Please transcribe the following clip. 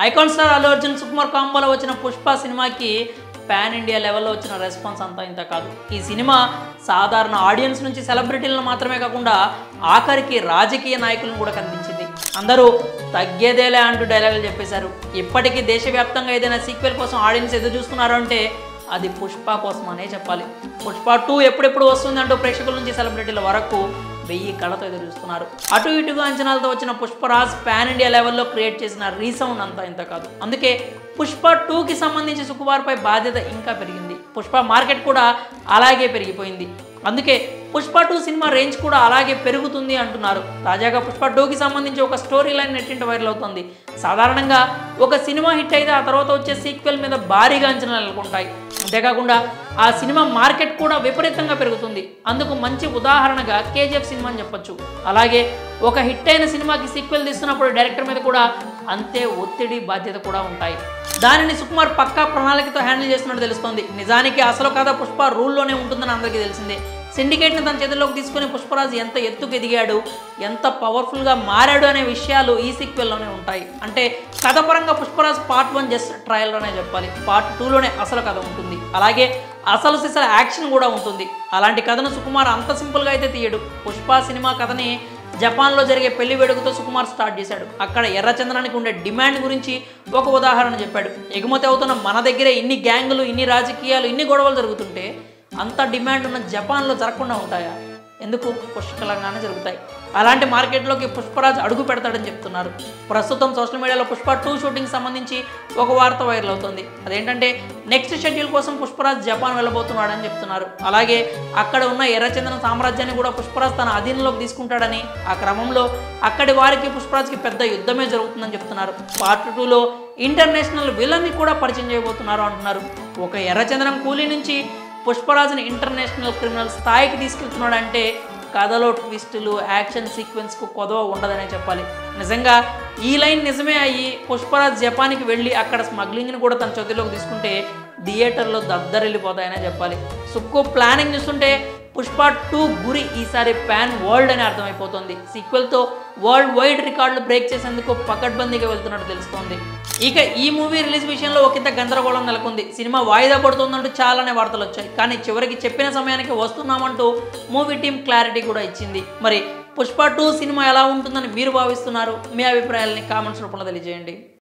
Icon star Allu Arjun Sukumar కాంబోలో వచ్చిన పుష్ప సినిమాకి pan India లెవెల్లో వచ్చిన రెస్పాన్స్ అంతా ఇంత కాదు. ఈ సినిమా సాధారణ ఆడియన్స్ నుంచి సెలబ్రిటీలను మాత్రమే కాకుండా ఆఖరికి రాజకీయ నాయకులను కూడా కనిపించింది. అందరూ తగ్గేదేలే అంటూ డైలాగులు చెప్పేశారు. ఇప్పటికీ దేశవ్యాప్తంగా ఏదైనా సీక్వెల్ కోసం ఆడియన్స్ ఎదురు చూస్తున్నారు అంటే అది పుష్ప కోసం అనే చెప్పాలి. పుష్ప 2 ఎప్పుడెప్పుడు వస్తుంది అంటూ ప్రేక్షకుల నుంచి సెలబ్రిటీల వరకు 1000 కళతో ఎదురు చూస్తున్నారు. అటు ఇటుగా అంచనాలతో వచ్చిన పుష్పరాజ్ పాన్ ఇండియా లెవెల్లో క్రియేట్ చేసిన రీసౌండ్ అంతా ఇంత కాదు. అందుకే పుష్ప 2కి సంబంధించి సుకుమార్పై బాధ్యత ఇంకా పెరిగింది. పుష్ప మార్కెట్ కూడా అలాగే పెరిగిపోయింది. అందుకే పుష్ప 2 సినిమా రేంజ్ కూడా అలాగే పెరుగుతుంది అంటున్నారు. తాజాగా పుష్ప 2కి సంబంధించి ఒక స్టోరీ లైన్ నెట్టింట వైరల్ అవుతుంది. సాధారణంగా ఒక సినిమా హిట్ అయితే ఆ తర్వాత వచ్చే సీక్వెల్ మీద భారీగా అంచనాలు నెలకొంటాయి. అంతేకాకుండా ఆ సినిమా మార్కెట్ కూడా విపరీతంగా పెరుగుతుంది. అందుకు మంచి ఉదాహరణగా కేజీఎఫ్ సినిమా అని చెప్పొచ్చు. అలాగే ఒక హిట్ అయిన సినిమాకి సీక్వెల్ తీస్తున్నప్పుడు డైరెక్టర్ మీద కూడా అంతే ఒత్తిడి బాధ్యత కూడా ఉంటాయి. దానిని సుకుమార్ పక్కా ప్రణాళికతో హ్యాండిల్ చేస్తున్నట్టు తెలుస్తోంది. నిజానికి అసలు కథ పుష్ప రూల్లోనే ఉంటుందని అందరికీ తెలిసిందే. సిండికేట్ని తన చేతుల్లోకి తీసుకుని పుష్పరాజ్ ఎంత ఎత్తుకు ఎదిగాడు, ఎంత పవర్ఫుల్గా మారాడు అనే విషయాలు ఈ సీక్వెల్లోనే ఉంటాయి. అంటే కథ పరంగా పుష్పరాజ్ పార్ట్ 1 జస్ట్ ట్రయల్లోనే చెప్పాలి. పార్ట్ 2లోనే అసలు కథ ఉంటుంది. అలాగే అసలు సిసల యాక్షన్ కూడా ఉంటుంది. అలాంటి కథను సుకుమార్ అంత సింపుల్గా అయితే తీయడు. పుష్ప సినిమా కథని జపాన్లో జరిగే పెళ్లి వేడుకతో సుకుమార్ స్టార్ట్ చేశాడు. అక్కడ ఎర్రచందనానికి ఉండే డిమాండ్ గురించి ఒక ఉదాహరణ చెప్పాడు. ఎగుమతి అవుతున్న మన దగ్గరే ఇన్ని గ్యాంగులు, ఇన్ని రాజకీయాలు, ఇన్ని గొడవలు జరుగుతుంటే అంత డిమాండ్ ఉన్న జపాన్లో జరగకుండా ఉంటాయా? ఎందుకు? పుష్కలంగానే జరుగుతాయి. అలాంటి మార్కెట్లోకి పుష్పరాజ్ అడుగు పెడతాడని చెప్తున్నారు. ప్రస్తుతం సోషల్ మీడియాలో పుష్ప 2 షూటింగ్ సంబంధించి ఒక వార్త వైరల్ అవుతుంది. అదేంటంటే నెక్స్ట్ షెడ్యూల్ కోసం పుష్పరాజ్ జపాన్ వెళ్ళబోతున్నాడని చెప్తున్నారు. అలాగే అక్కడ ఉన్న ఎర్రచందన సామ్రాజ్యాన్ని కూడా పుష్పరాజ్ తన అధీనంలోకి తీసుకుంటాడని, ఆ క్రమంలో అక్కడి వారికి పుష్పరాజ్కి పెద్ద యుద్ధమే జరుగుతుందని చెప్తున్నారు. పార్ట్ 2లో ఇంటర్నేషనల్ విలన్ని కూడా పరిచయం చేయబోతున్నారు అంటున్నారు. ఒక ఎర్రచందనం కూలీ నుంచి పుష్పరాజ్ని ఇంటర్నేషనల్ క్రిమినల్ స్థాయికి తీసుకెళ్తున్నాడంటే కథలో ట్విస్టులు, యాక్షన్ సీక్వెన్స్కు కొదవ ఉండదనే చెప్పాలి. నిజంగా ఈ లైన్ నిజమే అయ్యి పుష్పరాజ్ జపాన్కి వెళ్ళి అక్కడ స్మగ్లింగ్ని కూడా తన చేతిలోకి తీసుకుంటే థియేటర్లో దద్దరిల్లిపోతాయనే చెప్పాలి. సుక్కు ప్లానింగ్ చూస్తుంటే పుష్ప 2 గురి ఈసారి పాన్ వరల్డ్ అని అర్థమైపోతుంది. సీక్వెల్తో వరల్డ్ వైడ్ రికార్డులు బ్రేక్ చేసేందుకు పకడ్బందీగా వెళ్తున్నట్టు తెలుస్తోంది. ఇక ఈ మూవీ రిలీజ్ విషయంలో ఒకంత గందరగోళం నెలకొంది. సినిమా వాయిదా పడుతుందంటూ చాలానే వార్తలు వచ్చాయి. కానీ చివరికి చెప్పిన సమయానికి వస్తున్నామంటూ మూవీ టీం క్లారిటీ కూడా ఇచ్చింది. మరి పుష్ప 2 సినిమా ఎలా ఉంటుందని మీరు భావిస్తున్నారు? మీ అభిప్రాయాలని కామెంట్స్ రూపంలో తెలియజేయండి.